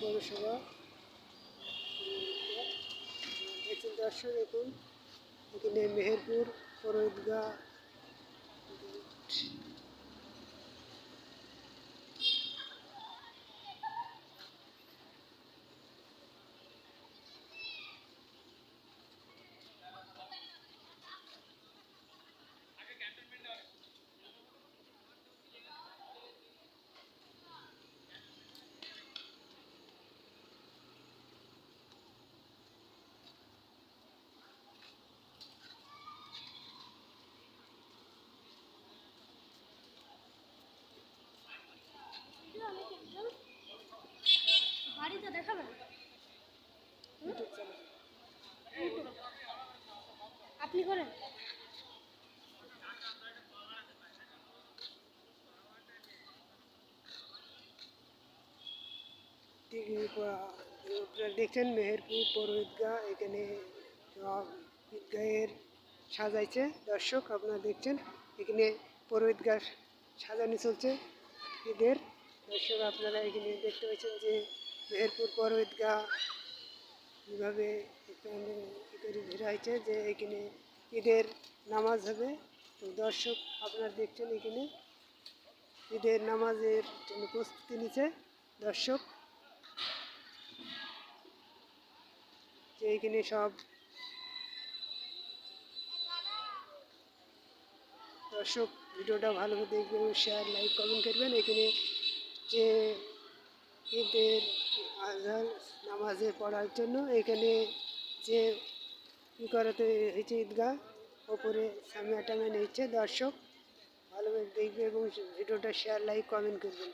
পৌরসভা। দেখুন দর্শক, দেখুন এখানে মেহেরপুর পৌর ঈদগাহ। বাড়িতে দেখাবেন আপনি করেন। আপনারা দেখছেন মেহেরপুর পৌর ঈদগাহ। এখানে সব ঈদগাহের সাজাইছে দর্শক, আপনারা দেখছেন এখানে পৌর ঈদগাহ সাজানো চলছে ঈদের। দর্শক আপনারা এখানে দেখতে পাচ্ছেন যে মেহেরপুর পৌর ঈদগাহ কীভাবে এখানে ঘেরা হয়েছে, যে এখানে ঈদের নামাজ হবে। তো দর্শক আপনারা দেখছেন এখানে ঈদের নামাজের জন্য প্রস্তুতি নিচ্ছে দর্শক। যে এখানে সব দর্শক ভিডিওটা ভালো করে দেখবেন, শেয়ার লাইক কমেন্ট করবেন। এখানে যে ঈদের আজান নামাজে পড়ার জন্য এখানে যে কী করাতে হয়েছে ঈদগাহ ওপরে সামিয়া টামিয়া নিচ্ছে দর্শক, ভালোভাবে দেখবে এবং ভিডিওটা শেয়ার লাইক কমেন্ট করবেন।